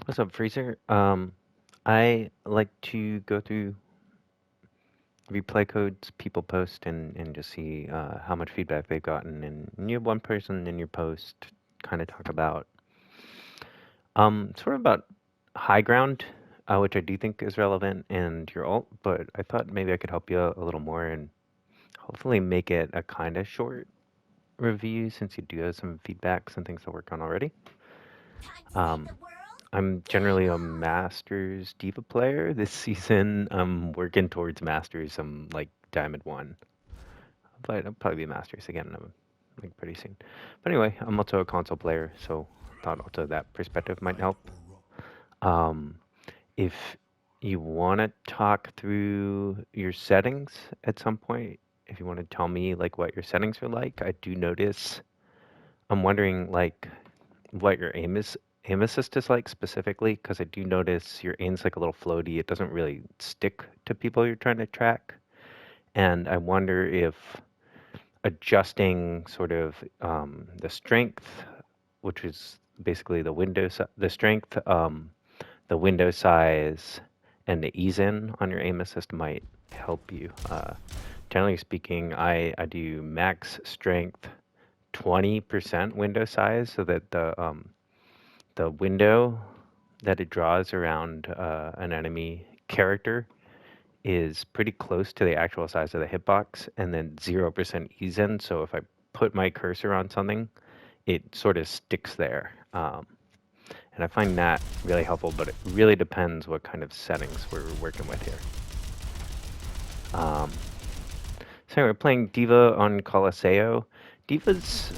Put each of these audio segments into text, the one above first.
What's up, Freezer? I like to go through replay codes people post and just see how much feedback they've gotten. And you have one person in your post kind of talk about sort of about high ground, which I do think is relevant, and your alt. But I thought maybe I could help you a little more and hopefully make it a kind of short review since you do have some feedbacks and things to work on already. Um, I'm generally a Masters Diva player. This season, I'm working towards Masters. I'm like Diamond 1. But I'll probably be Masters again like pretty soon. But anyway, I'm also a console player, so thought also that perspective might help. Um, if you want to talk through your settings at some point, if you want to tell me like what your settings are like, I do notice. I'm wondering like what your aim assist is like specifically, because I do notice your aim's like a little floaty. It doesn't really stick to people you're trying to track, and I wonder if adjusting sort of the strength, which is basically the strength, the window size, and the ease in on your aim assist might help you. Generally speaking, I do max strength 20% window size so that the window that it draws around an enemy character is pretty close to the actual size of the hitbox, and then 0% ease in. So if I put my cursor on something, it sort of sticks there. And I find that really helpful, but it really depends what kind of settings we're working with here. So we're playing Diva on Colosseo. Diva's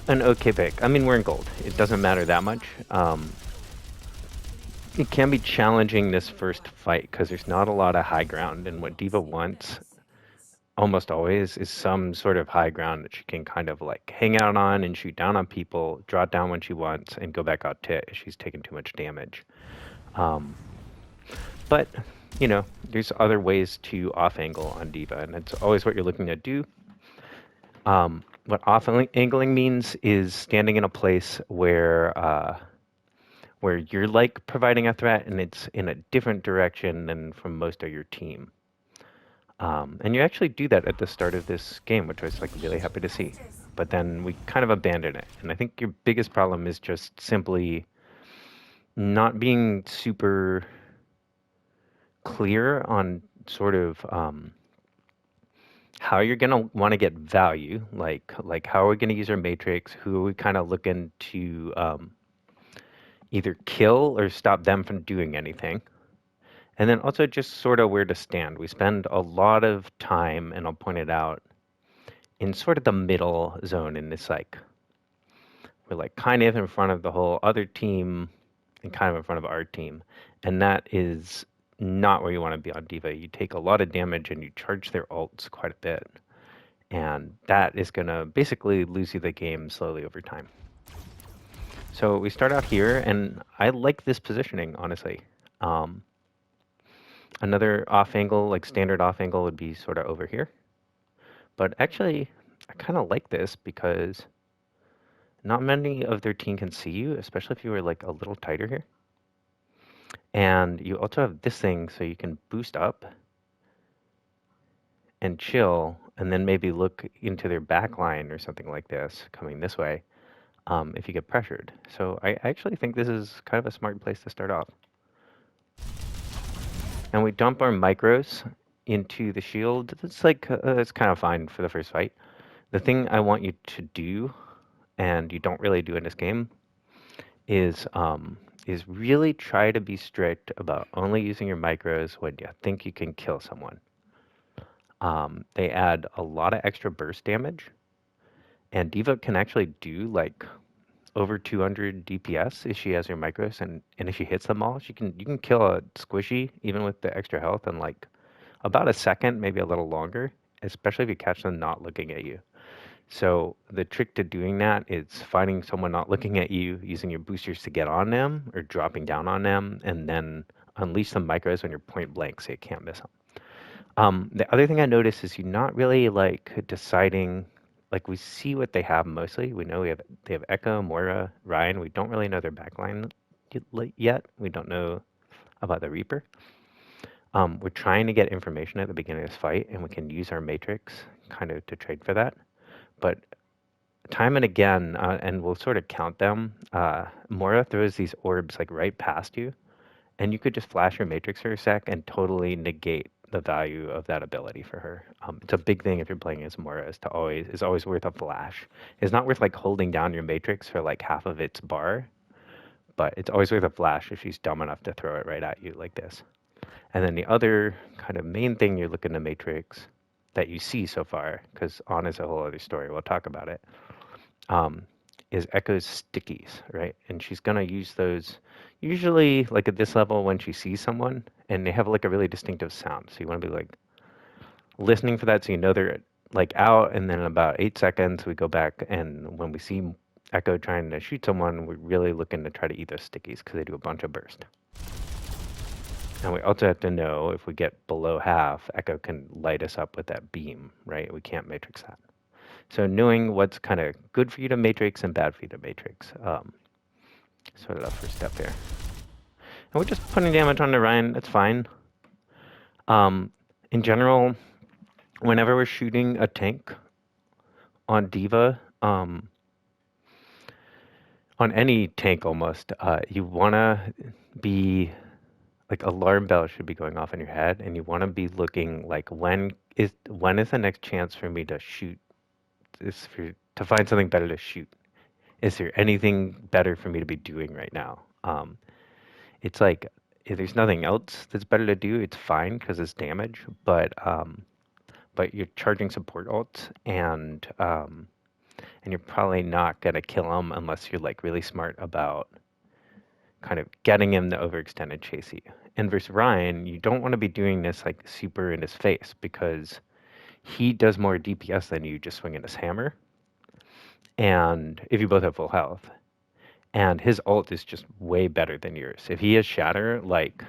an okay pick. I mean, we're in gold. It doesn't matter that much. It can be challenging this first fight because there's not a lot of high ground, and what Diva wants almost always is some sort of high ground that she can kind of like hang out on and shoot down on people, draw it down when she wants, and go back out to if she's taken too much damage. But you know, there's other ways to off angle on Diva, and it's always what you're looking to do. What off angling means is standing in a place where you're like providing a threat and it's in a different direction than from most of your team. And you actually do that at the start of this game, which I was like really happy to see. But then we kind of abandon it. And I think your biggest problem is just simply not being super clear on sort of how you're going to want to get value. Like how are we going to use our matrix? Who are we kind of looking to either kill or stop them from doing anything? And then also just sort of where to stand. We spend a lot of time, and I'll point it out, in sort of the middle zone in this like we're like kind of in front of the whole other team and kind of in front of our team. And that is not where you want to be on Diva. You take a lot of damage and you charge their ults quite a bit. And that is going to basically lose you the game slowly over time. So we start out here, and I like this positioning, honestly. Another off angle, like standard off angle, would be sort of over here. But actually, I kind of like this because not many of their team can see you, especially if you were like a little tighter here. And you also have this thing so you can boost up and chill, and then maybe look into their back line or something like this, coming this way, if you get pressured. So I actually think this is kind of a smart place to start off. And we dump our micros into the shield. It's like, it's kind of fine for the first fight. The thing I want you to do, and you don't really do in this game, is really try to be strict about only using your micros when you think you can kill someone. They add a lot of extra burst damage, and Diva can actually do like over 200 DPS if she has her micros, and if she hits them all, you can kill a squishy even with the extra health in like about a second, maybe a little longer, especially if you catch them not looking at you. So the trick to doing that is finding someone not looking at you, using your boosters to get on them or dropping down on them, and then unleash some micros when you're point blank so you can't miss them. The other thing I noticed is you're not really like deciding, like we see what they have mostly. We know they have Echo, Moira, Ryan. We don't really know their backline yet. We don't know about the Reaper. We're trying to get information at the beginning of this fight, and we can use our Matrix kind of to trade for that. But time and again, and we'll sort of count them, Mora throws these orbs like right past you, and you could just flash your Matrix for a sec and totally negate the value of that ability for her. It's a big thing if you're playing as Mora is always worth a flash. It's not worth like holding down your Matrix for like half of its bar, but it's always worth a flash if she's dumb enough to throw it right at you like this. And then the other kind of main thing you're looking to Matrix that you see so far, because On is a whole other story, we'll talk about it, is Echo's stickies, right? And she's gonna use those usually like at this level when she sees someone and they have like a really distinctive sound. So you want to be like listening for that so you know they're like out, and then in about 8 seconds we go back, and when we see Echo trying to shoot someone, we're really looking to try to eat those stickies because they do a bunch of burst. And we also have to know if we get below half, Echo can light us up with that beam, right? We can't matrix that. So knowing what's kind of good for you to matrix and bad for you to matrix, sort of the first step here. And we're just putting damage on the Ryan, that's fine. In general, whenever we're shooting a tank on Diva, on any tank almost, you want to be like alarm bells should be going off in your head, and you want to be looking like when is the next chance for me to shoot? To find something better to shoot. Is there anything better for me to be doing right now? It's like if there's nothing else that's better to do, it's fine because it's damage, but you're charging support ults, and you're probably not gonna kill him unless you're like really smart about kind of getting him to overextend and chase you. And versus Ryan, you don't want to be doing this like super in his face because he does more DPS than you just swinging his hammer. And if you both have full health, and his ult is just way better than yours. If he has Shatter, like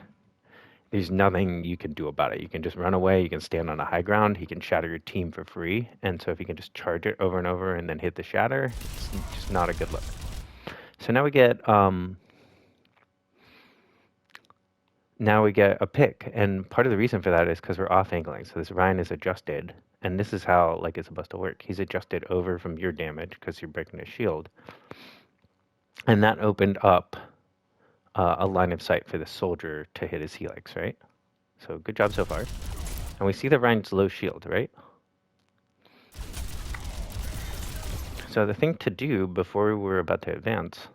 there's nothing you can do about it. You can just run away. You can stand on a high ground. He can shatter your team for free. And so if you can just charge it over and over and then hit the shatter, it's just not a good look. So now we get a pick, and part of the reason for that is because we're off angling. So this Ryan is adjusted, and this is how like it's supposed to work. He's adjusted over from your damage because you're breaking his shield, and that opened up a line of sight for the soldier to hit his helix, right? So good job so far. And we see that Ryan's low shield, right? So the thing to do before we're about to advance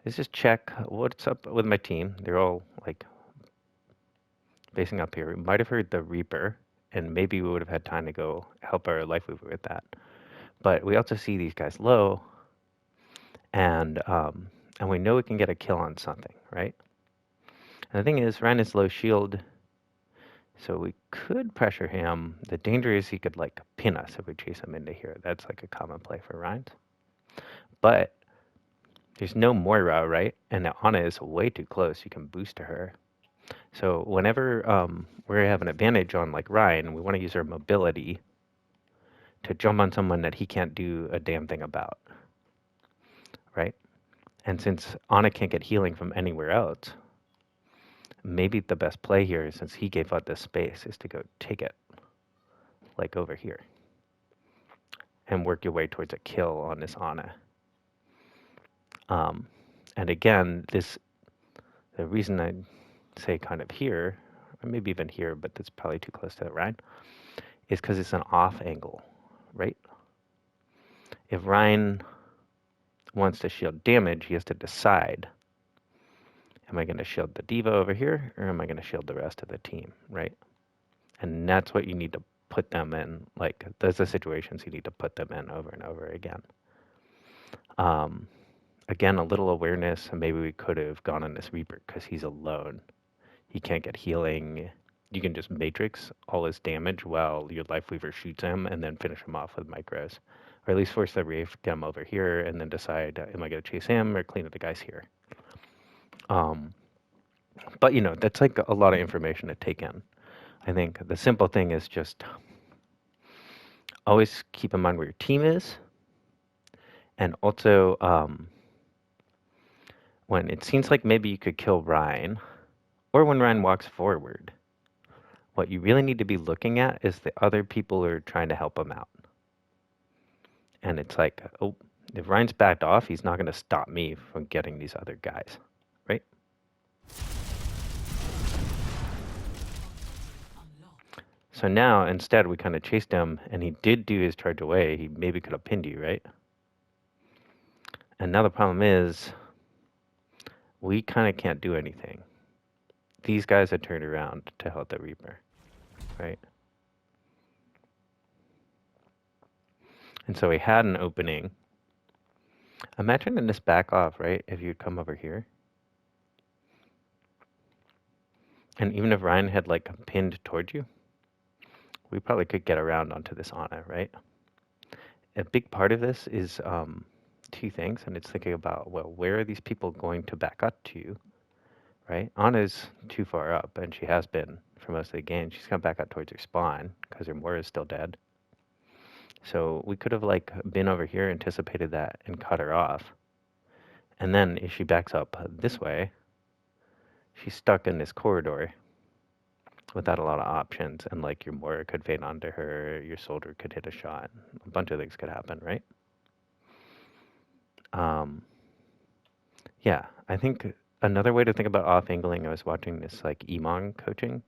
is just check what's up with my team. They're all like facing up here. We might have heard the Reaper, and maybe we would have had time to go help our Life Weaver with that. But we also see these guys low, and we know we can get a kill on something, right? And the thing is, Ryan is low shield, so we could pressure him. The danger is he could like pin us if we chase him into here. That's like a common play for Ryan. But there's no Moira, right? And Ana is way too close. You can boost to her. So whenever we have an advantage on like Ryan, we want to use our mobility to jump on someone that he can't do a damn thing about, right? And since Ana can't get healing from anywhere else, maybe the best play here, since he gave out this space, is to go take it, like over here, and work your way towards a kill on this Ana. And again, the reason I say kind of here, or maybe even here, but that's probably too close to the Ryan, is because it's an off angle, right? If Ryan wants to shield damage, he has to decide, am I going to shield the Diva over here, or am I going to shield the rest of the team, right? And that's what you need to put them in. Like, those are situations you need to put them in over and over again. Again, a little awareness, and maybe we could have gone on this Reaper because he's alone. He can't get healing. You can just matrix all his damage while your Life Weaver shoots him and then finish him off with micros. Or at least force the Wraith to come over here and then decide, am I going to chase him or clean up the guys here? But, you know, that's like a lot of information to take in. I think the simple thing is just always keep in mind where your team is. And also, when it seems like maybe you could kill Ryan, or when Ryan walks forward, what you really need to be looking at is the other people who are trying to help him out. And it's like, oh, if Ryan's backed off, he's not going to stop me from getting these other guys, right? So now, instead, we kind of chased him, and he did do his charge away. He maybe could have pinned you, right? And now the problem is, we kind of can't do anything. These guys had turned around to help the Reaper, right? And so we had an opening. Imagine in this back off, right? If you'd come over here. And even if Ryan had like pinned towards you, we probably could get around onto this Ana, right? A big part of this is two things, and it's thinking about, well, where are these people going to back up to, right? Ana's too far up, and she has been for most of the game. She's going to back up towards her spawn because her Moira is still dead. So we could have like been over here, anticipated that, and cut her off. And then if she backs up this way, she's stuck in this corridor without a lot of options, and like your Moira could fade onto her, your soldier could hit a shot, a bunch of things could happen, right? Yeah, I think another way to think about off angling, I was watching this like Emon coaching,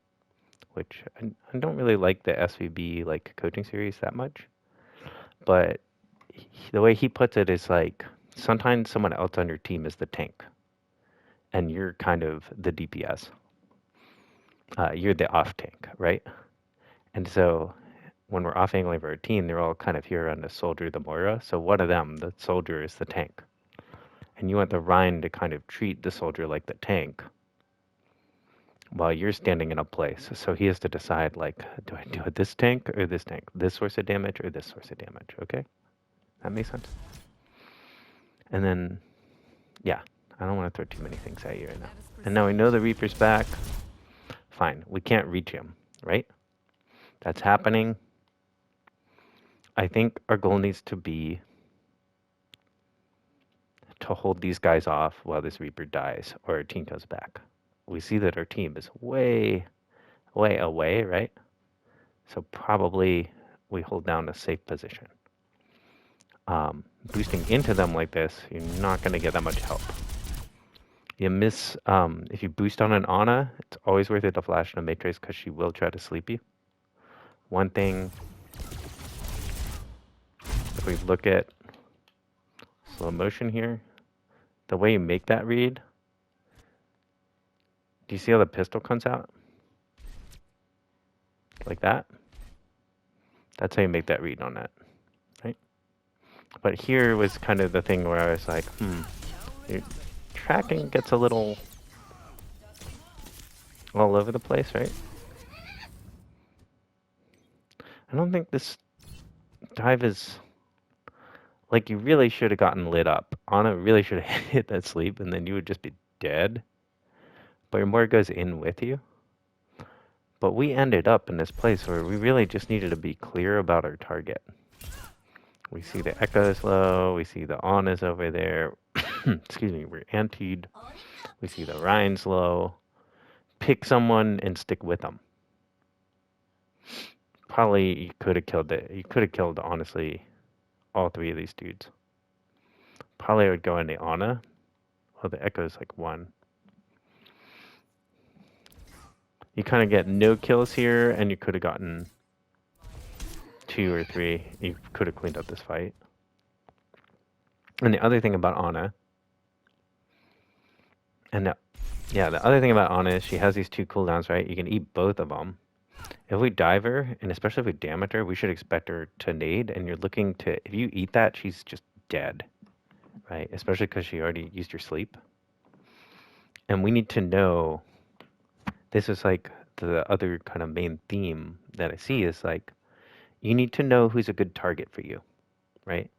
which I don't really like the SVB like coaching series that much, but the way he puts it is like sometimes someone else on your team is the tank, and you're kind of the DPS. You're the off tank, right? And so when we're off angling for a team, they're all kind of here on the soldier, the Moira. So one of them, the soldier, is the tank. And you want the Rhine to kind of treat the soldier like the tank while you're standing in a place. So he has to decide, like, do I do it this tank or this tank? This source of damage or this source of damage, okay? That makes sense? And then, yeah, I don't want to throw too many things at you right now. And now we know the Reaper's back. Fine, we can't reach him, right? That's happening. I think our goal needs to be to hold these guys off while this Reaper dies or our team comes back. We see that our team is way, way away, right? So probably we hold down a safe position. Boosting into them like this, you're not going to get that much help. You miss, if you boost on an Ana, it's always worth it to flash in a Matrix because she will try to sleep you. One thing, if we look at slow motion here, the way you make that read, do you see how the pistol comes out? Like that? That's how you make that read on that, right? But here was kind of the thing where I was like, your tracking gets a little all over the place, right? I don't think this dive is... Like, you really should have gotten lit up. Ana really should have hit that sleep, and then you would just be dead. But your Moira goes in with you. But we ended up in this place where we really just needed to be clear about our target. We see the Echo's low, we see the Ana's over there. Excuse me, we're antied. We see the Ryan's low. Pick someone and stick with them. Probably you could have killed it. You could have killed, honestly, all three of these dudes. Probably I would go into Ana. Well, the Echo's like 1. You kind of get no kills here, and you could have gotten 2 or 3. You could have cleaned up this fight. And the other thing about Ana, the other thing about Ana is she has these 2 cooldowns, right? You can eat both of them. If we dive her, and especially if we damage her, we should expect her to nade, and you're looking to, if you eat that, she's just dead, right? Especially because she already used her sleep. And we need to know, this is like the other kind of main theme that I see is like, you need to know who's a good target for you, right?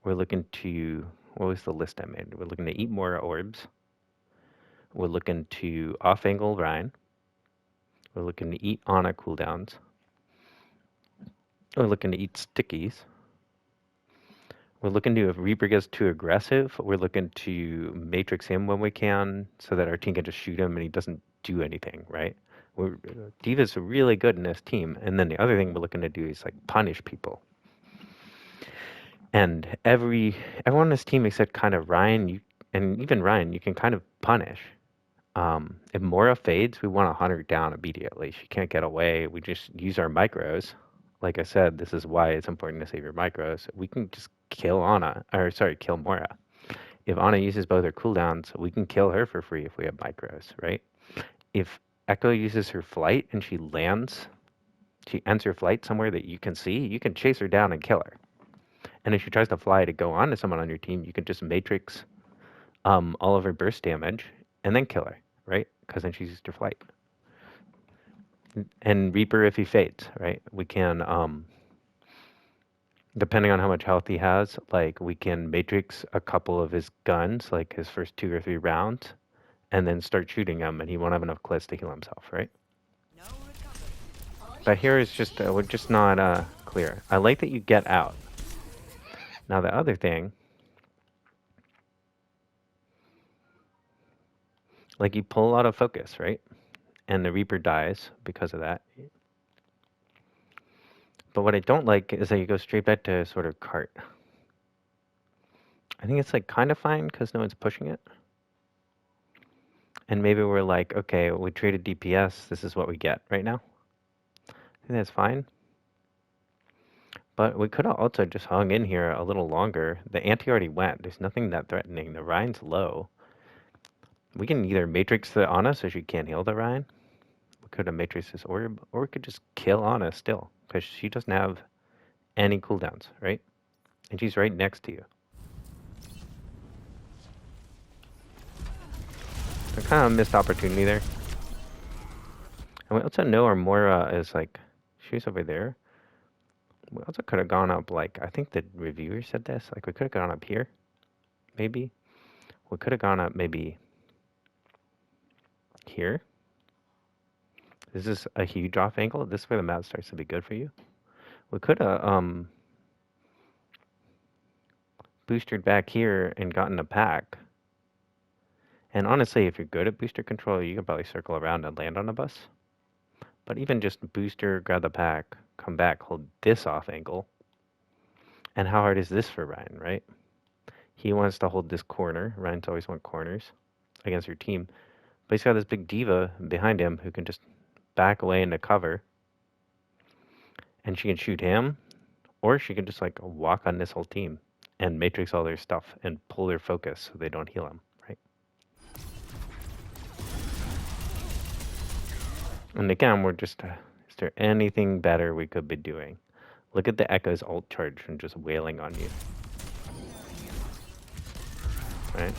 We're looking to, what was the list I made? We're looking to eat more orbs. We're looking to off-angle Rhine. We're looking to eat Ana cooldowns. We're looking to eat stickies. We're looking to, if Reaper gets too aggressive, we're looking to matrix him when we can so that our team can just shoot him and he doesn't do anything, right? D.Va's really good in this team. And then the other thing we're looking to do is like punish people. And everyone on this team except kind of Ryan, and even Ryan, you can kind of punish. If Mora fades, we want to hunt her down immediately. She can't get away. We just use our micros. Like I said, this is why it's important to save your micros. We can just kill kill Mora. If Ana uses both her cooldowns, we can kill her for free if we have micros, right? If Echo uses her flight and she ends her flight somewhere that you can see, you can chase her down and kill her. And if she tries to fly to go on to someone on your team, you can just matrix all of her burst damage and then kill her, right? Because then she's used her flight. And Reaper if he fades, right? We can, depending on how much health he has, like we can matrix a couple of his guns, like his first 2 or 3 rounds, and then start shooting him, and he won't have enough clips to heal himself, right? But here is just, we're just not clear. I like that you get out. Now the other thing, like you pull a lot of focus, right? And the Reaper dies because of that. But what I don't like is that you go straight back to sort of cart. I think it's like kind of fine because no one's pushing it. And maybe we're like, okay, we traded DPS. This is what we get right now. I think that's fine. But we could have also just hung in here a little longer. The anti already went. There's nothing that threatening. The Ryan's low. We can either matrix the Ana so she can't heal the Ryan. We could have matrixed this orb. Or we could just kill Ana still. Because she doesn't have any cooldowns, right? And she's right next to you. So kind of a missed opportunity there. And we also know our Moira is like, she's over there. We also could have gone up, like, I think the reviewer said this. Like, we could have gone up here, maybe. We could have gone up maybe here. This is a huge off angle. This is where the map starts to be good for you. We could have boosted back here and gotten a pack. And honestly, if you're good at booster control, you can probably circle around and land on a bus. But even just booster, grab the pack, come back, hold this off angle. And how hard is this for Ryan, right? He wants to hold this corner. Ryan's always want corners against your team. But he's got this big diva behind him who can just back away into cover. And she can shoot him, or she can just like walk on this whole team and matrix all their stuff and pull their focus so they don't heal him, right? And again, we're just, is there anything better we could be doing? Look at the Echo's ult charge and just wailing on you. Right?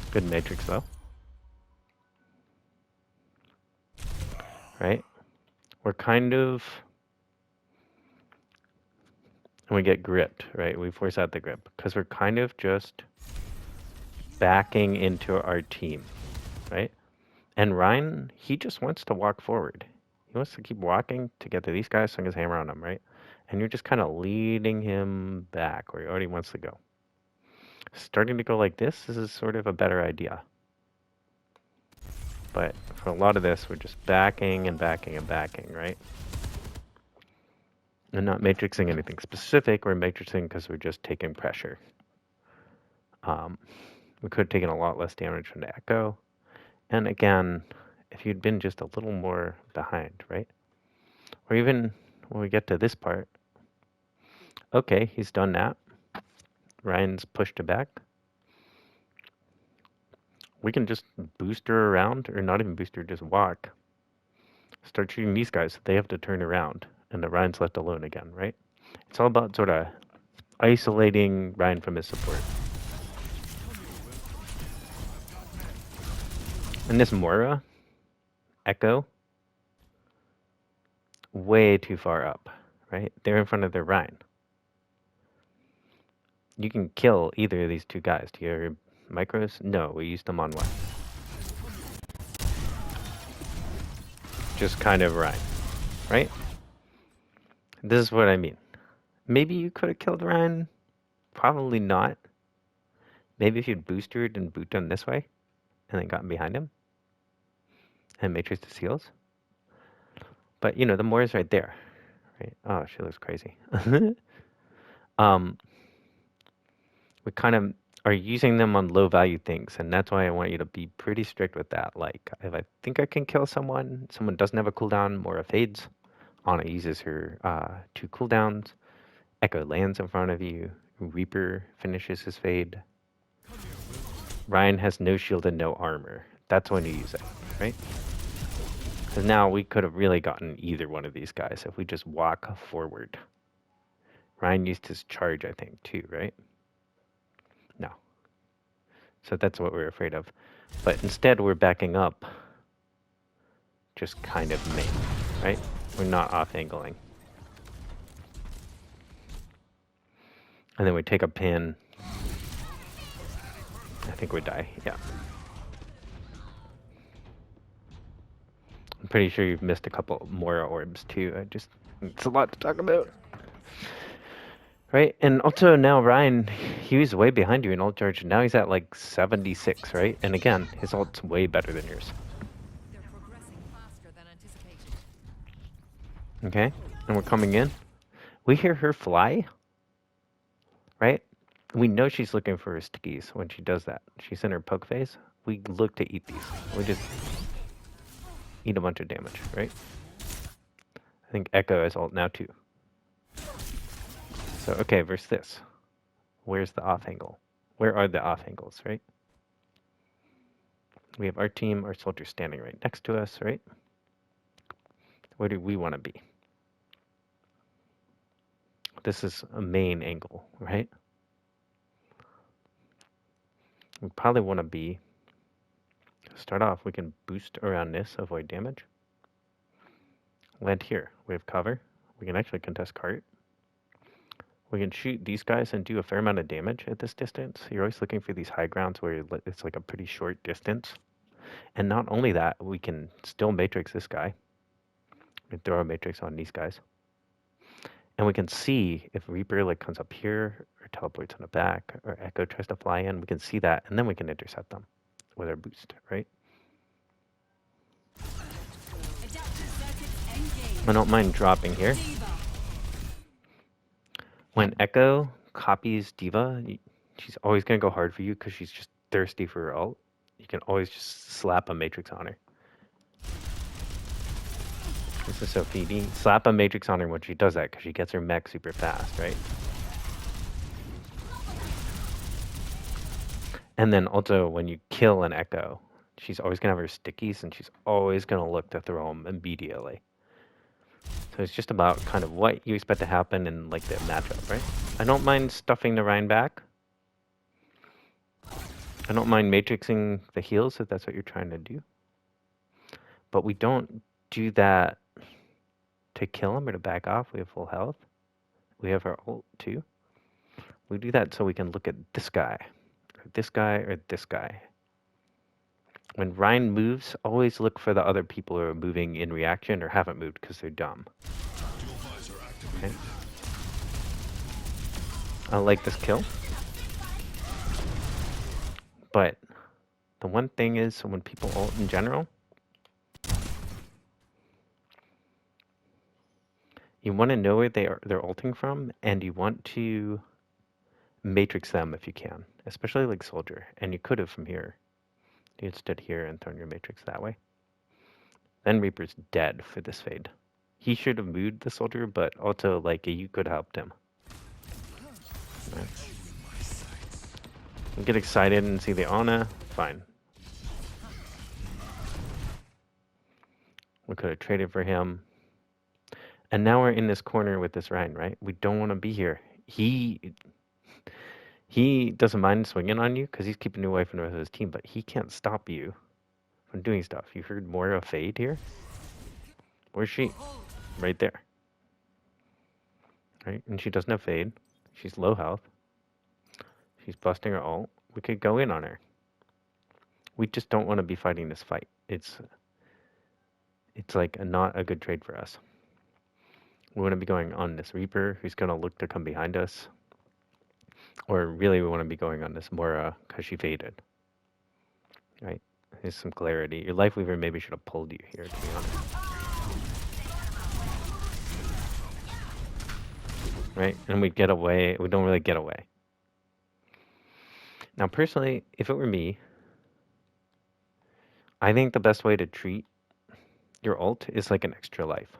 Good matrix though. Right? We're kind of, and we get gripped, right? We force out the grip because we're kind of just backing into our team, right? And Ryan, he just wants to walk forward. He wants to keep walking to get to these guys, swing his hammer on them, right? And you're just kind of leading him back where he already wants to go. Starting to go like this is sort of a better idea. But for a lot of this, we're just backing and backing and backing, right? And not matrixing anything specific. We're matrixing because we're just taking pressure. We could have taken a lot less damage from the Echo. And again, if you'd been just a little more behind, right? Or even when we get to this part, okay, he's done that. Ryan's pushed it back. We can just boost her around, or not even boost her, just walk. Start shooting these guys. They have to turn around, and the Ryan's left alone again, right? It's all about sort of isolating Ryan from his support. And this Moira, Echo, way too far up, right? They're in front of their Ryan. You can kill either of these two guys. Do you have micros? No, we used them on one. Just kind of Ryan, right? This is what I mean. Maybe you could have killed Ryan. Probably not. Maybe if you'd boosted and boot him this way, and then gotten behind him, and matrix his heals. But, you know, the Moira's right there, right? Oh, she looks crazy. um, we kind of are using them on low value things, and that's why I want you to be pretty strict with that. Like, if I think I can kill someone doesn't have a cooldown, Moira fades. Ana uses her 2 cooldowns. Echo lands in front of you. Reaper finishes his fade. Ryan has no shield and no armor. That's when you use it, right? Because now we could have really gotten either one of these guys if we just walk forward. Ryan used his charge, I think, too, right? No. So that's what we're afraid of. But instead, we're backing up. Just kind of main, right? We're not off-angling. And then we take a pin. I think we die, yeah. I'm pretty sure you've missed a couple Moira orbs, too. It's a lot to talk about. Right, and also now Ryan, he was way behind you in ult charge. Now he's at like 76, right? And again, his ult's way better than yours. They're progressing faster than anticipated. Okay, and we're coming in. We hear her fly, right? We know she's looking for her stickies when she does that. She's in her poke phase. We look to eat these. We just eat a bunch of damage, right? I think Echo has ult now too. So, okay, versus this. Where's the off angle? Where are the off angles, right? We have our team, our soldiers standing right next to us, right? Where do we want to be? This is a main angle, right? We probably want to be, start off, we can boost around this, avoid damage. Land here, we have cover. We can actually contest cart. We can shoot these guys and do a fair amount of damage at this distance. You're always looking for these high grounds where it's like a pretty short distance. And not only that, we can still matrix this guy. We can throw a matrix on these guys. And we can see if Reaper like comes up here or teleports on the back or Echo tries to fly in, we can see that and then we can intercept them with our boost, right? I don't mind dropping here. When Echo copies D.Va, she's always going to go hard for you because she's just thirsty for her ult. You can always just slap a matrix on her. This is so feedy. Slap a matrix on her when she does that because she gets her mech super fast, right? And then also when you kill an Echo, she's always going to have her stickies and she's always going to look to throw them immediately. So it's just about kind of what you expect to happen in like the matchup, right? I don't mind stuffing the Rhine back. I don't mind matrixing the heals if that's what you're trying to do. But we don't do that to kill him or to back off. We have full health. We have our ult too. We do that so we can look at this guy, or this guy, or this guy. When Ryan moves, always look for the other people who are moving in reaction or haven't moved because they're dumb. Okay. I like this kill. But the one thing is, so when people ult in general, you want to know where they're ulting from, and you want to matrix them if you can, especially like Soldier. And you could have from here. You had stood here and thrown your matrix that way. Then Reaper's dead for this fade. He should have moved the Soldier, but also like you could have helped him. Right. Get excited and see the Ana. Fine. We could have traded for him. And now we're in this corner with this Ryan, right? We don't want to be here. He doesn't mind swinging on you because he's keeping you away from the rest of his team, but he can't stop you from doing stuff. You heard Moira fade here? Where's she? Right there. Right? And she doesn't have fade. She's low health. She's busting her ult. We could go in on her. We just don't want to be fighting this fight. It's like not a good trade for us. We want to be going on this Reaper, who's going to look to come behind us. Or really, we want to be going on this Mora, because she faded. Right? There's some clarity. Your Life Weaver maybe should have pulled you here, to be honest. Right? And we'd get away. We don't really get away. Now, personally, if it were me, I think the best way to treat your ult is like an extra life.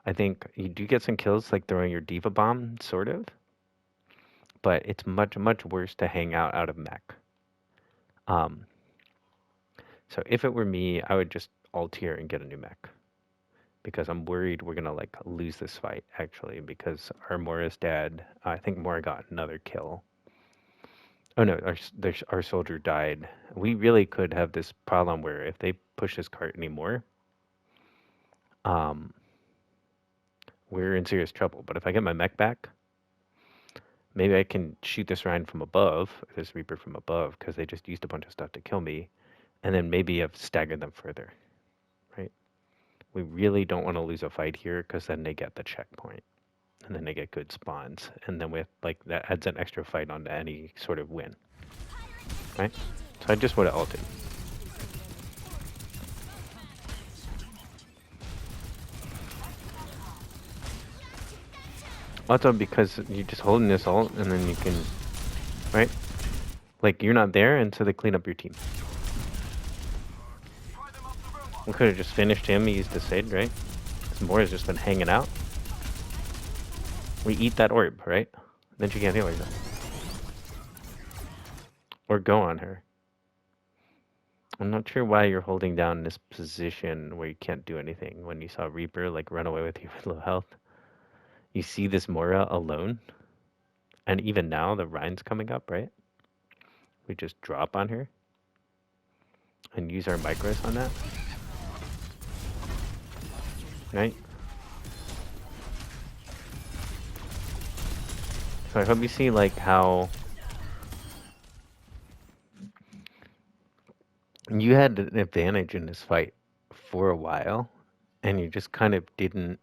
I think you do get some kills like throwing your Diva Bomb, sort of, but it's much, much worse to hang out of mech. Um, so if it were me, I would just ult here and get a new mech. Because I'm worried we're gonna like lose this fight, actually, because our Mora's dead. I think Mora got another kill. Oh no, our soldier died. We really could have this problem where if they push this cart anymore, um, we're in serious trouble. But if I get my mech back, maybe I can shoot this Rhine from above, this Reaper from above, because they just used a bunch of stuff to kill me, and then maybe I've staggered them further, right? We really don't want to lose a fight here, because then they get the checkpoint, and then they get good spawns, and then with like that adds an extra fight onto any sort of win, right? So I just would have ulted. Also, because you're just holding this ult, and then you can, right? Like, you're not there, and so they clean up your team. We could have just finished him, he used the Sid, right? Because Mora's just been hanging out. We eat that orb, right? Then she can't heal herself. Or go on her. I'm not sure why you're holding down this position where you can't do anything when you saw Reaper, like, run away with you with low health. You see this Mora alone, and even now the Rhine's coming up, right? We just drop on her and use our micros on that, right? So I hope you see like how you had an advantage in this fight for a while, and you just kind of didn't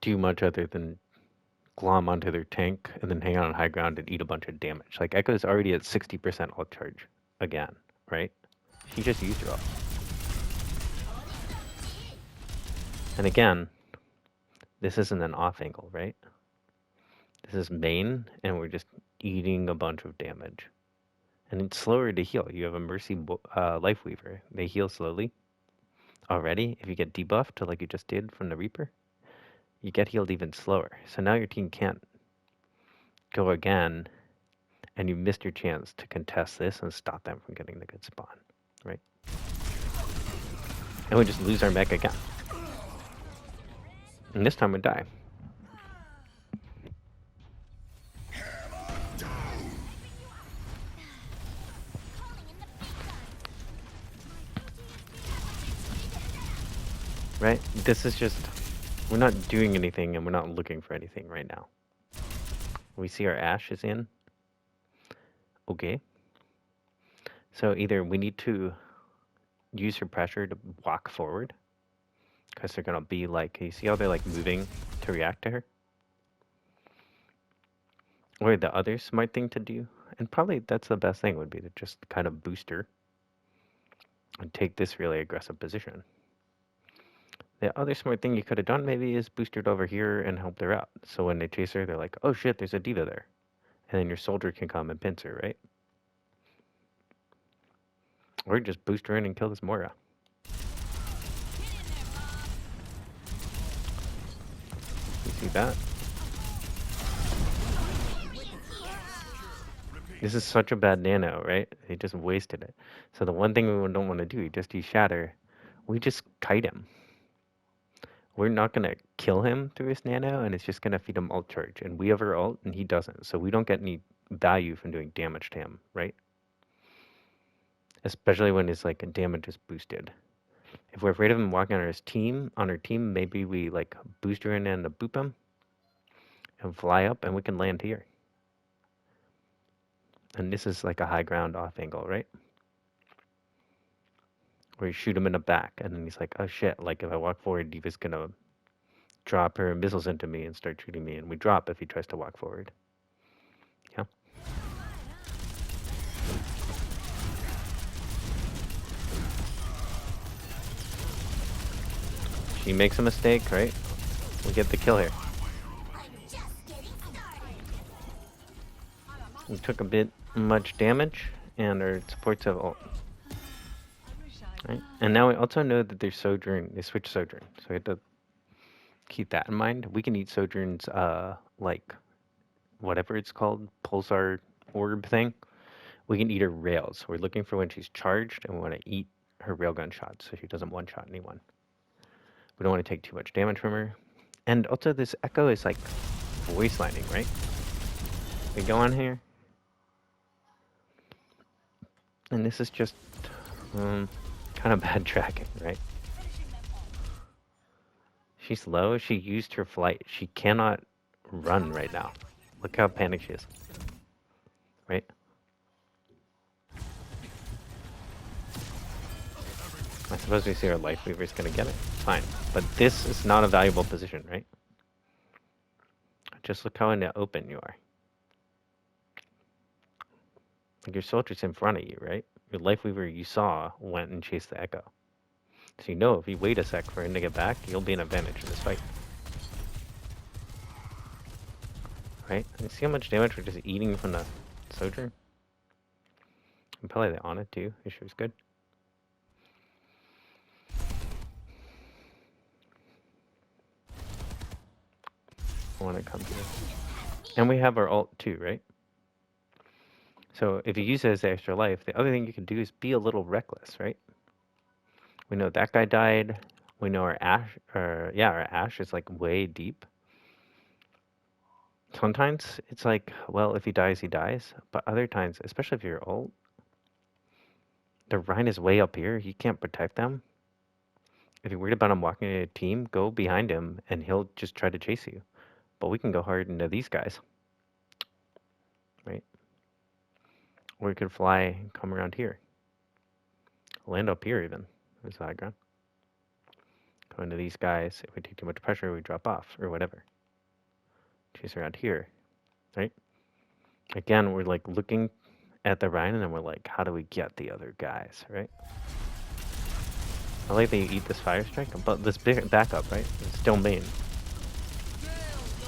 do much other than glom onto their tank and then hang out on high ground and eat a bunch of damage. Like Echo's already at 60% ult charge again, right? She just used her ult. And again, this isn't an off angle, right? This is main, and we're just eating a bunch of damage. And it's slower to heal. You have a Mercy Life Weaver. They heal slowly already. If you get debuffed, like you just did from the Reaper, you get healed even slower. So now your team can't go again, and you missed your chance to contest this and stop them from getting the good spawn, right? And we just lose our mech again. And this time we die. Right? This is just, we're not doing anything and we're not looking for anything right now. We see our Ashe is in. Okay. So either we need to use her pressure to walk forward, because they're gonna be like, you see how they're like moving to react to her? Or the other smart thing to do, and probably that's the best thing, would be to just kind of boost her and take this really aggressive position. The other smart thing you could have done maybe is boosted over here and helped her out. So when they chase her, they're like, oh shit, there's a diva there. And then your soldier can come and pinch her, right? Or just boost her in and kill this Moira. You see that? This is such a bad nano, right? He just wasted it. So the one thing we don't want to do, just use Shatter. We just kite him. We're not going to kill him through his nano, and it's just going to feed him ult charge. And we have our ult, and he doesn't. So we don't get any value from doing damage to him, right? Especially when his like damage is boosted. If we're afraid of him walking on our team, maybe we like boost her in and boop him and fly up, and we can land here. And this is like a high ground off angle, right? Where you shoot him in the back, and then he's like, oh shit, like if I walk forward, Diva's gonna drop her missiles into me and start shooting me, and we drop if he tries to walk forward. Yeah. She makes a mistake, right? We get the kill here. We took a bit much damage, and our supports have ult. Right? And now we also know that there's Sojourn. They switched Sojourn, so we have to keep that in mind. We can eat Sojourn's, like, whatever it's called, pulsar orb thing. We can eat her rails. We're looking for when she's charged, and we want to eat her railgun shots so she doesn't one-shot anyone. We don't want to take too much damage from her. And also, this Echo is like voice lining, right? We go on here. And this is just kind of bad tracking, right? She's low. She used her flight. She cannot run right now. Look how panicked she is. Right? I suppose we see our Life Weaver's gonna get it. Fine. But this is not a valuable position, right? Just look how in the open you are. Like your soldier's in front of you, right? Your Life Weaver you saw went and chased the Echo. So you know if you wait a sec for him to get back, you'll be an advantage in this fight. Right? And see how much damage we're just eating from the Sojourn? And probably the Ana too, if she was good. I want to come here. And we have our ult too, right? So if you use it as extra life, the other thing you can do is be a little reckless, right? We know that guy died. We know our our Ash is like way deep. Sometimes it's like, well, if he dies, he dies. But other times, especially if you're ult, the Rhine is way up here. You can't protect them. If you're worried about him walking in a team, go behind him and he'll just try to chase you. But we can go hard into these guys. Right? Or we could fly and come around here. Land up here even. There's the high ground. Go into these guys. If we take too much pressure, we drop off or whatever. Chase around here. Right? Again, we're like looking at the Rhine and then we're like, how do we get the other guys, right? I like that you eat this fire strike, but this big backup, right? It's still main.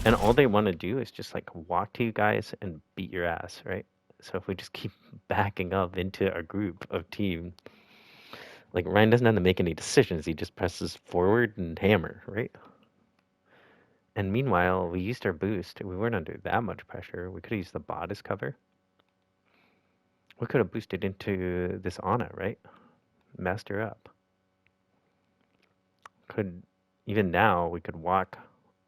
And all they want to do is just like walk to you guys and beat your ass, right? So if we just keep backing up into a group of team, like Ryan doesn't have to make any decisions. He just presses forward and hammer, right? And meanwhile, we used our boost. We weren't under that much pressure. We could have used the bot as cover. We could have boosted into this Ana, right? Messed her up. Could, even now, we could walk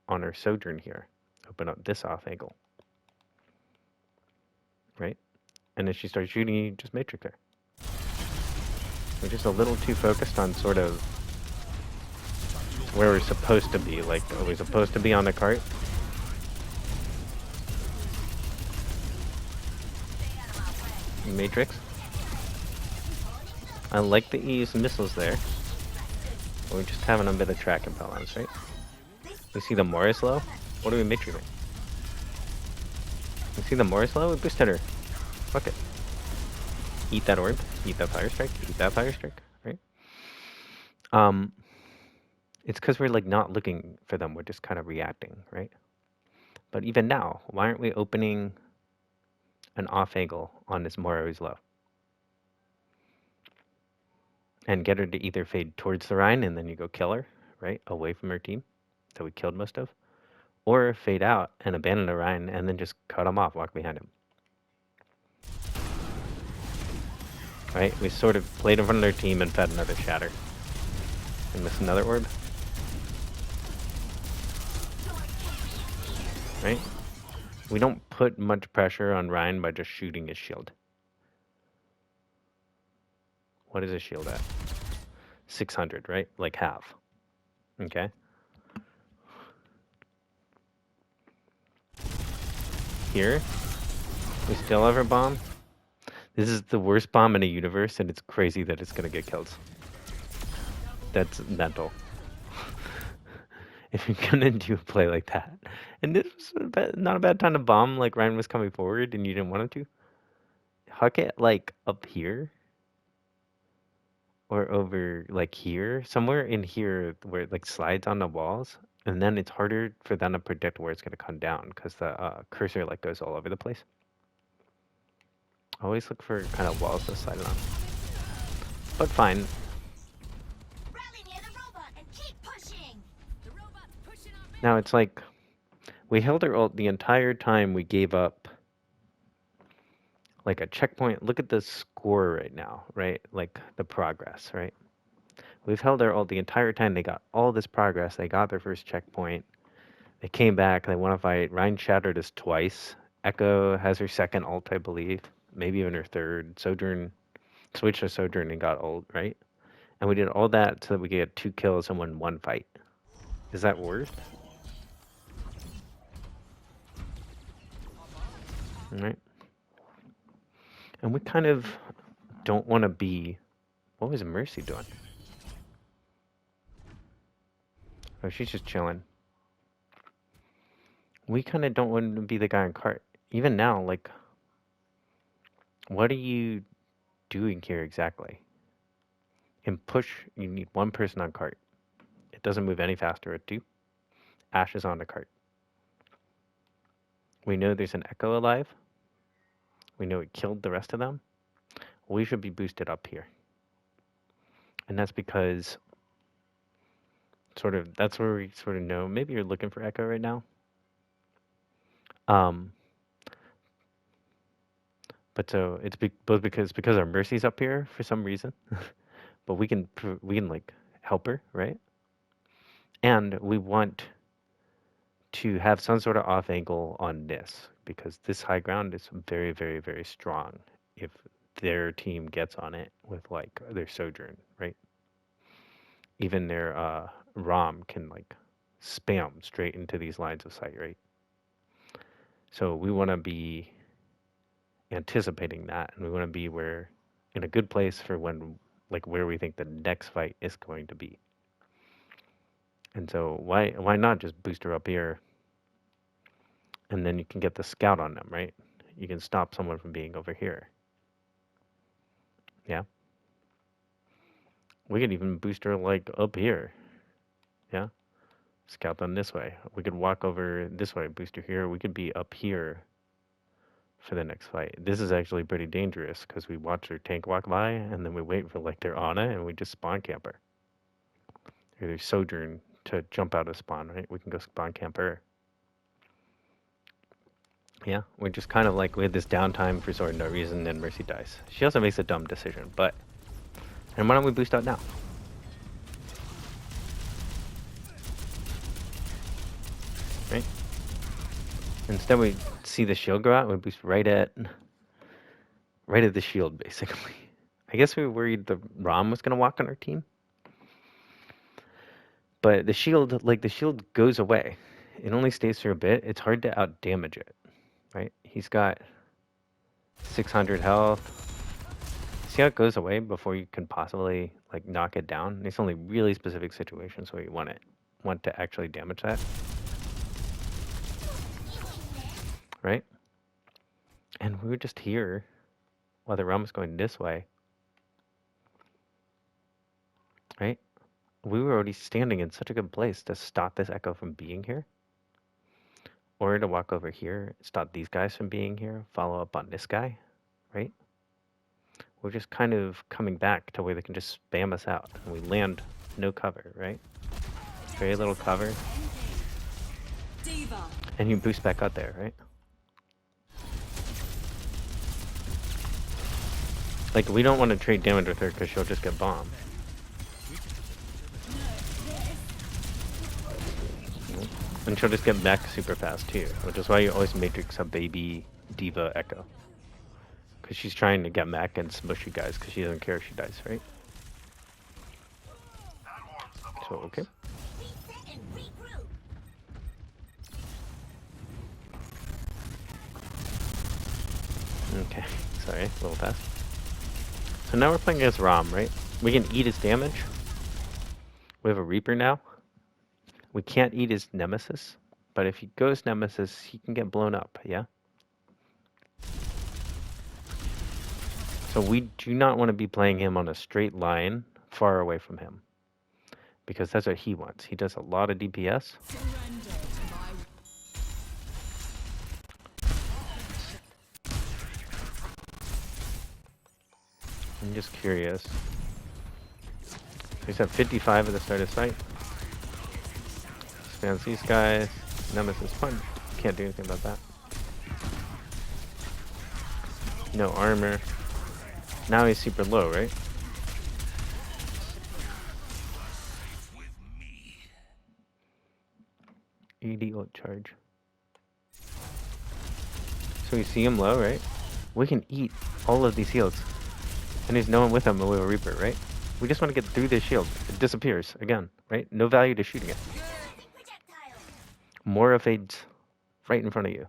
on our Sojourn here. Open up this off angle. Right? And if she starts shooting, you just matrix her. We're just a little too focused on sort of where we're supposed to be. Like, are we supposed to be on the cart? Matrix. I like that you use missiles there. But we're just having a bit of track imbalance, right? We see the Morris low. What are we matrixing? We see the Morris low. We boosted her. Fuck it. Eat that orb. Eat that fire strike. Eat that fire strike. Right? It's because we're like not looking for them. We're just kind of reacting, right? But even now, why aren't we opening an off angle on this Morris low? And get her to either fade towards the Rhine and then you go kill her, right? Away from her team that we killed most of. Or fade out and abandon the Rhine and then just cut him off, walk behind him. Right? We sort of played in front of their team and fed another shatter. And missed another orb. Right? We don't put much pressure on Rhine by just shooting his shield. What is his shield at? 600, right? Like half. Okay? Here, we still have our bomb. This is the worst bomb in the universe, and it's crazy that it's gonna get killed. That's mental. if you're gonna do a play like that. And this was not a bad time to bomb, like Ryan was coming forward and you didn't want him to. Huck it like up here or over like here, somewhere in here where it like slides on the walls. And then it's harder for them to predict where it's gonna come down because the cursor like goes all over the place. Always look for kind of walls to slide it on. But fine. Now it's like we held our ult the entire time we gave up like a checkpoint. Look at the score right now, right? Like the progress, right? We've held our ult the entire time. They got all this progress. They got their first checkpoint. They came back. They want to fight. Ryan shattered us twice. Echo has her second ult, I believe. Maybe even her third. Sojourn switched to Sojourn and got ult, right? And we did all that so that we could get 2 kills and win 1 fight. Is that worth? All right. And we kind of don't want to be... What was Mercy doing? Oh, she's just chilling. We kind of don't want to be the guy on cart. Even now, like... What are you doing here exactly? In push, you need 1 person on cart. It doesn't move any faster at 2. Ashe is on the cart. We know there's an Echo alive. We know it killed the rest of them. We should be boosted up here. And that's because that's where we sort of know. Maybe you're looking for Echo right now. But so it's both because our Mercy's up here for some reason. But we can like help her, right? And we want to have some sort of off angle on this because this high ground is very, very, very strong if their team gets on it with like their Sojourn, right? Even their ROM can like spam straight into these lines of sight, right? So we want to be anticipating that, and we want to be in a good place for when, like, where we think the next fight is going to be. And so why not just boost her up here, and then you can get the scout on them, right? You can stop someone from being over here. Yeah. We could even boost her like up here. Yeah. Scout them this way. We could walk over this way, boost her here. We could be up here for the next fight. This is actually pretty dangerous because we watch their tank walk by and then we wait for like their Ana and we just spawn camper. Or their Sojourn to jump out of spawn, right? We can go spawn camper. Yeah, we're just kind of like we had this downtime for sort of no reason and Mercy dies. She also makes a dumb decision, but... And why don't we boost out now? Right? Instead we see the shield go out, we boost right at the shield, basically. I guess we were worried the ROM was going to walk on our team. But the shield goes away. It only stays for a bit. It's hard to out-damage it, right? He's got 600 health. See how it goes away before you can possibly, like, knock it down? It's only really specific situations where you want to actually damage that. Right? And we were just here while the realm was going this way. Right? We were already standing in such a good place to stop this Echo from being here. Or to walk over here, stop these guys from being here, follow up on this guy, right? We're just kind of coming back to where they can just spam us out. And we land no cover, right? Very little cover. And you boost back out there, right? Like, we don't want to trade damage with her because she'll just get bombed. And she'll just get back super fast too, which is why you always matrix a baby diva Echo. Because she's trying to get back and smush you guys because she doesn't care if she dies, right? So, okay. Okay, sorry, a little fast. So now we're playing against ROM, right? We can eat his damage. We have a Reaper now. We can't eat his nemesis, but if he goes nemesis, he can get blown up, yeah? So we do not want to be playing him on a straight line far away from him, because that's what he wants. He does a lot of DPS. I'm just curious. So he's at 55 at the start of the fight. Spans these guys. Nemesis punch. Can't do anything about that. No armor. Now he's super low, right? ED ult charge. So we see him low, right? We can eat all of these heals. And there's no one with him with a Reaper, right? We just want to get through this shield. It disappears again, right? No value to shooting it. Mora fades right in front of you.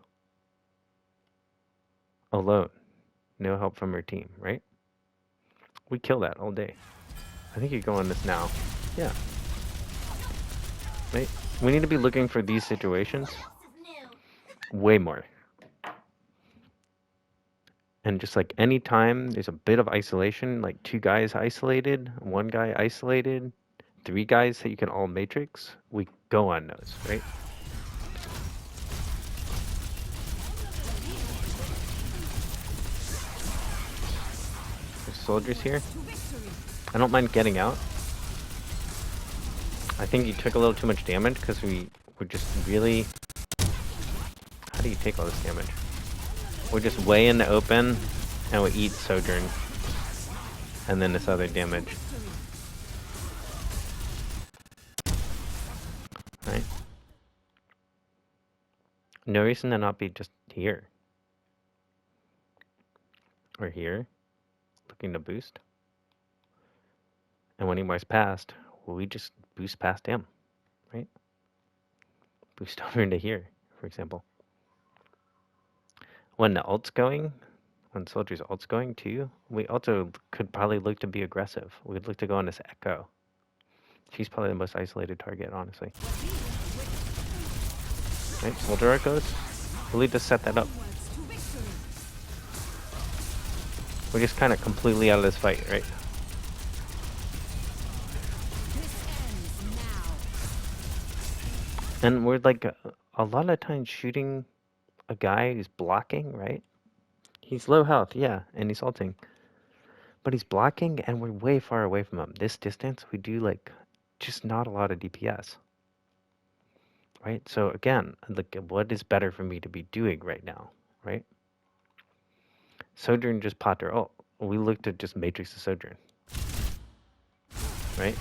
Alone. No help from her team, right? We kill that all day. I think you go on this now. Yeah. Right? We need to be looking for these situations way more. And just like any time there's a bit of isolation, like 2 guys isolated, 1 guy isolated, 3 guys that you can all matrix, we go on those, right? There's soldiers here. I don't mind getting out. I think you took a little too much damage because we were just really... How do you take all this damage? We're just way in the open and we eat Sojourn. And then this other damage. Right? No reason to not be just here. Or here. Looking to boost. And when he marks past, we just boost past him. Right? Boost over into here, for example. When the ult's going, when Soldier's ult's going too, we also could probably look to be aggressive. We'd look to go on this Echo. She's probably the most isolated target, honestly. Right, Soldier Echoes. We'll need to set that up. We're just kind of completely out of this fight, right? And we're like a lot of times shooting a guy who's blocking, right? He's low health, yeah, and he's ulting. But he's blocking and we're way far away from him. This distance, we do like just not a lot of DPS. Right? So again, like what is better for me to be doing right now, right? Sojourn just popped her ult. We look to just matrix the Sojourn. Right?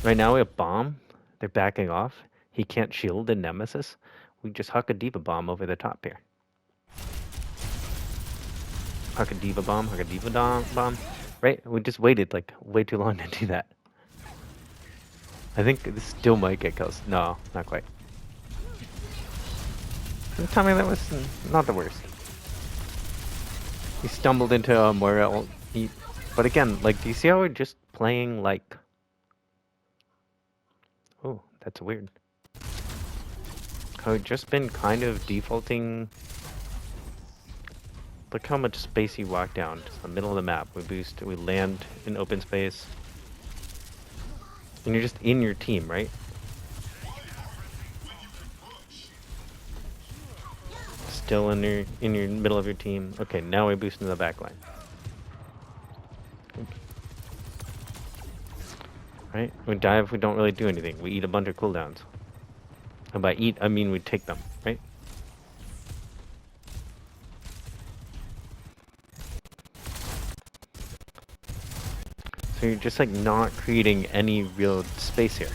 Right now we have bomb. They're backing off. He can't shield the Nemesis. We just huck a Diva bomb over the top here. Huck a Diva bomb, huck a Diva bomb. Right? We just waited like way too long to do that. I think this still might get kills. No, not quite. Tell me that was not the worst. He stumbled into a Moira ult. But again, like, do you see how we're just playing like... Oh, that's weird. How we've just been kind of defaulting... Look how much space you walk down. Just the middle of the map. We boost, we land in open space. And you're just in your team, right? Still in your middle of your team. Okay, now we boost into the back line. Right? We dive, we don't really do anything. We eat a bunch of cooldowns. And by eat, I mean we take them, right? So you're just like not creating any real space here.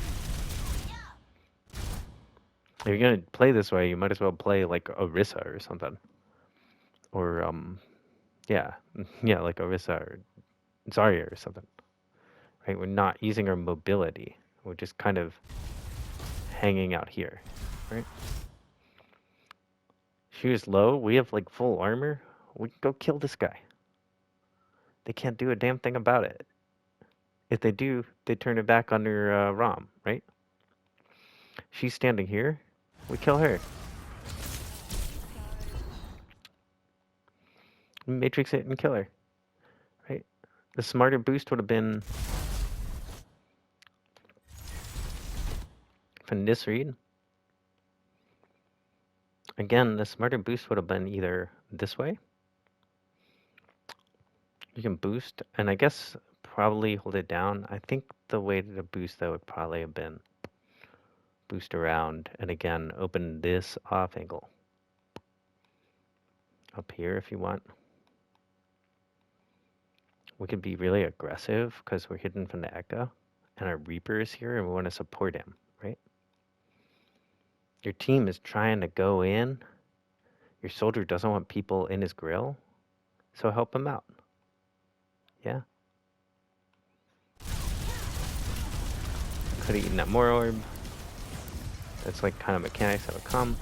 If you're gonna play this way, you might as well play like Orisa or something. Or yeah, like Orisa or Zarya or something. Right? We're not using our mobility. We're just kind of hanging out here, right? She was low. We have like full armor. We can go kill this guy. They can't do a damn thing about it. If they do, they turn it back on your ROM, right? She's standing here. We kill her. Matrix it and kill her, right? The smarter boost would have been from this read. Again, the smarter boost would have been either this way. You can boost, and I guess probably hold it down. I think the way to boost that would probably have been boost around, and again, open this off angle. Up here if you want. We could be really aggressive because we're hidden from the Echo, and our Reaper is here, and we want to support him, right? Your team is trying to go in. Your soldier doesn't want people in his grill, so help him out. Yeah. Could have eaten that more orb. That's like kind of mechanics that would come.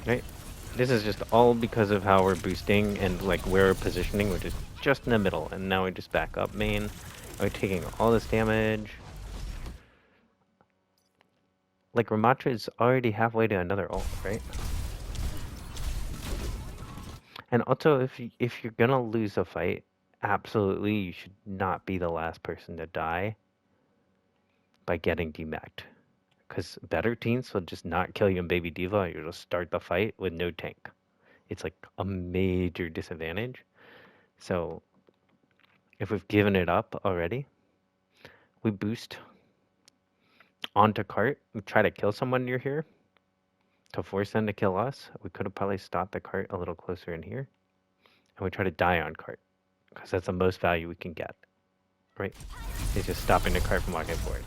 Right? This is just all because of how we're boosting and like where we're positioning, which is just in the middle. And now we just back up main. We're taking all this damage. Like Ramatra is already halfway to another ult, right? And also, if you're gonna lose a fight, absolutely you should not be the last person to die by getting demacked. Because better teams will just not kill you in Baby Diva. You'll just start the fight with no tank. It's like a major disadvantage. So if we've given it up already, we boost onto cart. We try to kill someone near here to force them to kill us. We could have probably stopped the cart a little closer in here. And we try to die on cart because that's the most value we can get, right? It's just stopping the cart from walking forward.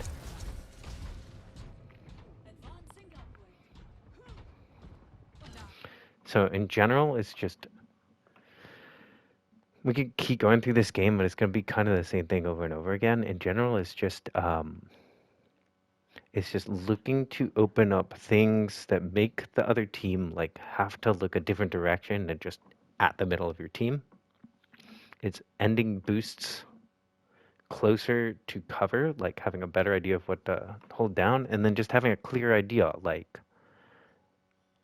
So in general, it's just we could keep going through this game, but it's going to be kind of the same thing over and over again. In general, it's just looking to open up things that make the other team like have to look a different direction than just at the middle of your team. It's ending boosts closer to cover, like having a better idea of what to hold down, and then just having a clear idea, like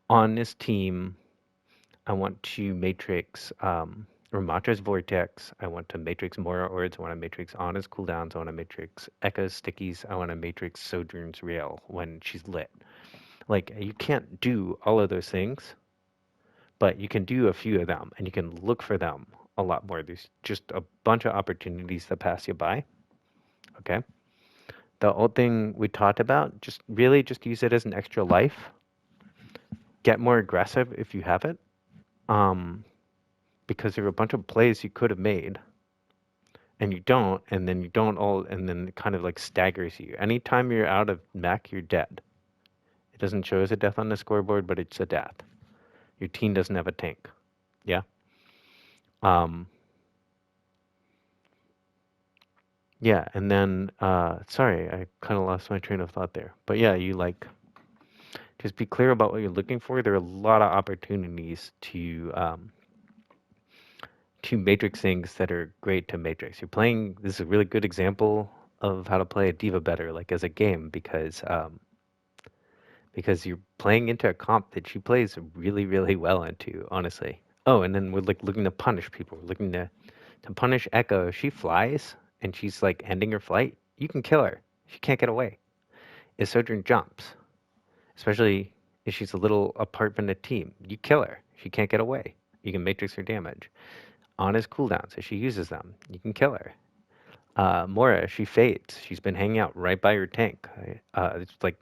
on this team, I want to matrix Ramatra's Vortex, I want to matrix Mora Ords, I want to matrix Anna's cooldowns, I want to matrix Ekka's stickies, I want to matrix Sojourn's Rail when she's lit. Like, you can't do all of those things, but you can do a few of them, and you can look for them a lot more. There's just a bunch of opportunities that pass you by, okay? The old thing we talked about, just really just use it as an extra life. Get more aggressive if you have it. Because there are a bunch of plays you could have made and you don't, and then you don't all, and then it kind of like staggers you. Anytime you're out of mech, you're dead. It doesn't show as a death on the scoreboard, but it's a death. Your team doesn't have a tank. Yeah? Yeah, and then, sorry, I kind of lost my train of thought there. But yeah, you like, just be clear about what you're looking for. There are a lot of opportunities to matrix things that are great to matrix. You're playing, this is a really good example of how to play a diva better, like as a game, because you're playing into a comp that she plays really, really well into, honestly. Oh, and then we're like looking to punish people. We're looking to punish Echo. If she flies and she's like ending her flight, you can kill her. She can't get away. If Sojourn jumps, especially if she's a little apart from the team, you kill her. She can't get away. You can matrix her damage. On his cooldowns, if she uses them, you can kill her. Mora, she fades. She's been hanging out right by your tank. It's like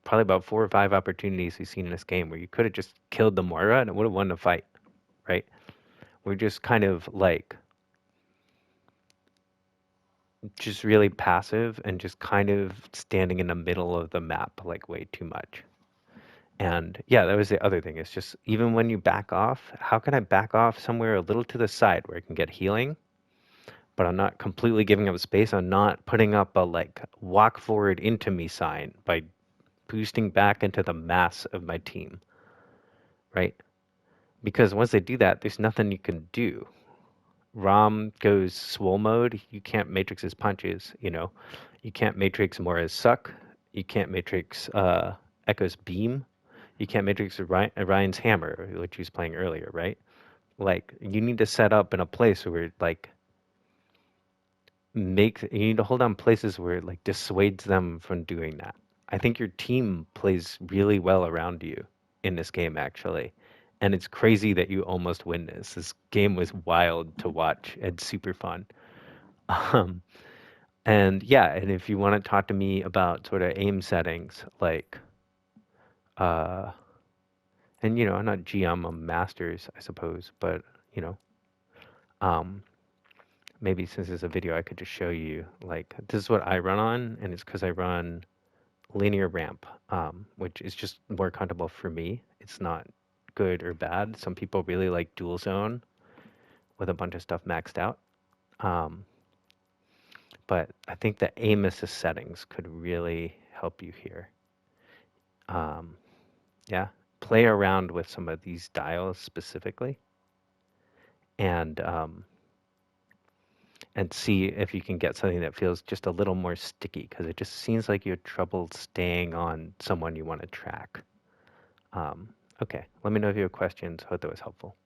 probably about 4 or 5 opportunities we've seen in this game where you could have just killed the Moira and it would have won the fight, right? We're just kind of like just really passive and just kind of standing in the middle of the map like way too much. And yeah, that was the other thing. It's just even when you back off, how can I back off somewhere a little to the side where I can get healing, but I'm not completely giving up space. I'm not putting up a like walk forward into me sign by boosting back into the mass of my team, right? Because once they do that, there's nothing you can do. Rom goes swole mode, you can't matrix his punches, you know. You can't matrix Mora's suck. You can't matrix Echo's beam. You can't matrix Ryan's hammer, which he was playing earlier, right? Like you need to set up in a place where like makes you need to hold on places where it like dissuades them from doing that. I think your team plays really well around you in this game actually. And it's crazy that you almost win this. This game was wild to watch and super fun. Um, and yeah, and if you want to talk to me about sort of aim settings, like, uh, and you know, I'm not GM, I'm masters, I suppose, but you know, um, maybe since it's a video, I could just show you like this is what I run on, and it's because I run linear ramp, which is just more comfortable for me. It's not good or bad. Some people really like dual zone with a bunch of stuff maxed out. Um, but I think the aim assist settings could really help you here. Um, yeah, play around with some of these dials specifically, and um, and see if you can get something that feels just a little more sticky because it just seems like you have trouble staying on someone you want to track. Um, okay, let me know if you have questions. Hope that was helpful.